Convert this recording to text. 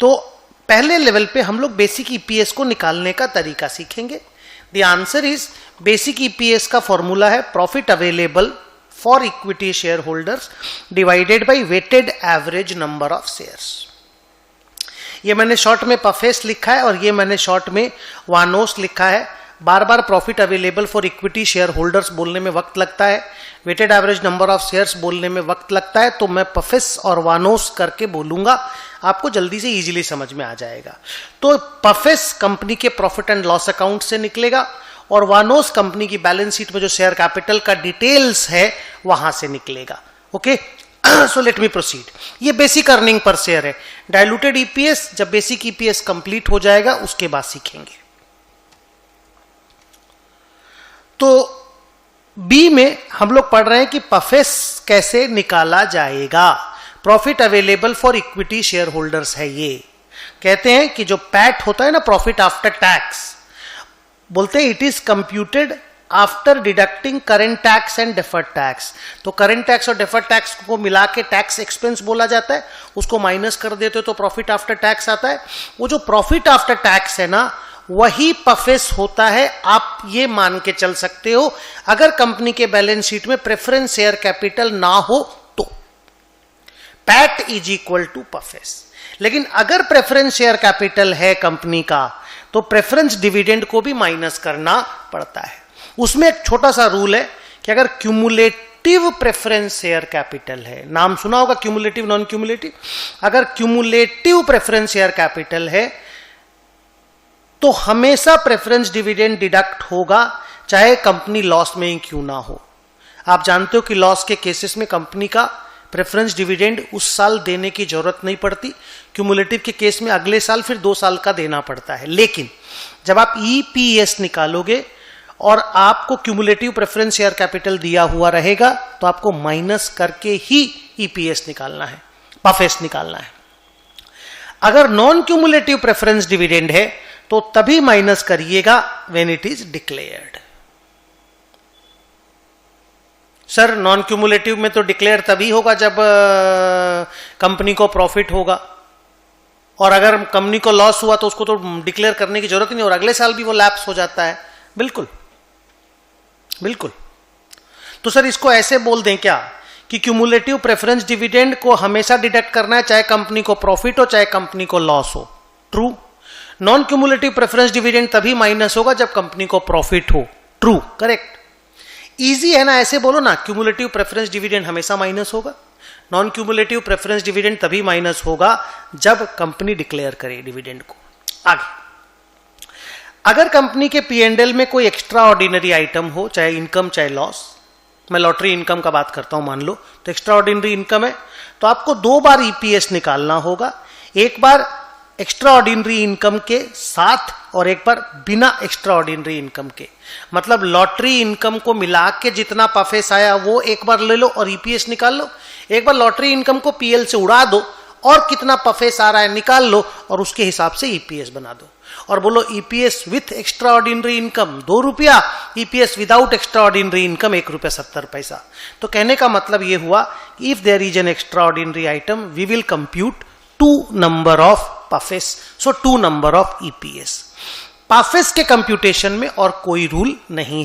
तो पहले लेवल पे हम लोग बेसिक ईपीएस को निकालने का तरीका सीखेंगे। The answer is basic EPS का फॉर्मूला है profit available for equity share holders divided by weighted average number of shares. ये मैंने शॉर्ट में पफेस लिखा है और ये मैंने शॉर्ट में वानोस लिखा है। बार बार profit available for equity share holders बोलने में वक्त लगता है, weighted average number of shares बोलने में वक्त लगता है, तो मैं पफेस और वानोस करके बोलूंगा, आपको जल्दी से इजीली समझ में आ जाएगा। तो पफेस कंपनी के प्रॉफिट एंड लॉस अकाउंट से निकलेगा और वानोस कंपनी की बैलेंस शीट में जो शेयर कैपिटल का डिटेल्स है वहां से निकलेगा। Okay, so let me proceed. ये बेसिक अर्निंग पर शेयर है। डाइल्यूटेड ईपीएस जब बेसिक ईपीएस कंप्लीट हो जाएगा उसके बाद सीखेंगे। तो बी में हम लोग पढ़ रहे हैं कि पफेस कैसे निकाला जाएगा। Profit available for equity share holders है। ये कहते हैं कि जो पैट होता है ना, प्रॉफिट आफ्टर टैक्स, बोलते हैं it is computed after deducting current tax and deferred tax. तो करेंट टैक्स और डेफर्ड टैक्स को मिला के टैक्स एक्सपेंस बोला जाता है, उसको माइनस कर देते तो प्रॉफिट आफ्टर टैक्स आता है। वो जो प्रॉफिट आफ्टर टैक्स है ना, वही पफेस होता है। आप ये मान के चल सकते हो अगर कंपनी के बैलेंस शीट में प्रेफरेंस शेयर कैपिटल ना हो तो पैट इज इक्वल टू पफेस। लेकिन अगर प्रेफरेंस शेयर कैपिटल है कंपनी का तो प्रेफरेंस डिविडेंड को भी माइनस करना पड़ता है। उसमें एक छोटा सा रूल है कि अगर क्यूमुलेटिव प्रेफरेंस शेयर कैपिटल है, नाम सुना होगा क्यूमुलेटिव नॉन क्यूमुलेटिव, अगर क्यूमुलेटिव प्रेफरेंस शेयर कैपिटल है तो हमेशा प्रेफरेंस डिविडेंड डिडक्ट होगा, चाहे कंपनी लॉस में ही क्यों ना हो। आप जानते हो कि लॉस के केसेस में कंपनी का प्रेफरेंस डिविडेंड उस साल देने की जरूरत नहीं पड़ती, क्यूमुलेटिव के केस में अगले साल फिर 2 साल का देना पड़ता है। लेकिन जब आप ईपीएस निकालोगे और आपको क्यूमुलेटिव प्रेफरेंस शेयर कैपिटल दिया हुआ रहेगा तो आपको माइनस करके ही ईपीएस निकालना है, पफेस निकालना है। अगर नॉन क्यूमुलेटिव प्रेफरेंस डिविडेंड है तो तभी माइनस करिएगा when it is declared. Sir non cumulative में तो डिक्लेयर तभी होगा जब कंपनी को प्रॉफिट होगा, और अगर कंपनी को लॉस हुआ तो उसको तो डिक्लेयर करने की जरूरत ही नहीं और अगले साल भी वो लैप्स हो जाता है। बिल्कुल बिल्कुल। तो सर इसको ऐसे बोल दें क्या कि क्यूमुलेटिव प्रेफरेंस डिविडेंड को हमेशा डिडक्ट करना है, चाहे कंपनी को प्रॉफिट हो चाहे कंपनी को लॉस हो। True. Non cumulative preference dividend तभी माइनस होगा जब कंपनी को प्रॉफिट हो। True, correct. इजी है ना, ऐसे बोलो ना, क्यूमुलेटिव प्रेफरेंस डिविडेंड हमेशा माइनस होगा, नॉन क्यूमुलेटिव प्रेफरेंस डिविडेंड तभी माइनस होगा जब कंपनी डिक्लेयर करे डिविडेंड को। आगे, अगर कंपनी के पीएनएल में कोई एक्स्ट्रा ऑर्डिनरी आइटम हो, चाहे इनकम चाहे लॉस, मैं लॉटरी इनकम का बात करता हूं मान लो, तो एक्स्ट्रा ऑर्डिनरी इनकम है तो आपको 2 बार ईपीएस निकालना होगा। एक बार एक्स्ट्रा ऑर्डिनरी इनकम के साथ और एक बार बिना एक्स्ट्रा ऑर्डिनरी इनकम के। मतलब लॉटरी इनकम को मिला के जितना पफेस आया वो एक बार ले लो और ईपीएस निकाल लो। एक बार लॉटरी इनकम को पीएल से उड़ा दो और कितना पफेस आ रहा है निकाल लो और उसके हिसाब से ईपीएस बना दो और बोलो EPS with extra ordinary income 2 रुपया, EPS without extra ordinary income 1 रुपया 70 पैसा। तो कहने का मतलब ये हुआ if there is an extraordinary item we will compute 2 number of पफेस, सो 2 नंबर ऑफ ईपीएस। पफेस के कंप्यूटेशन में और कोई रूल नहीं है।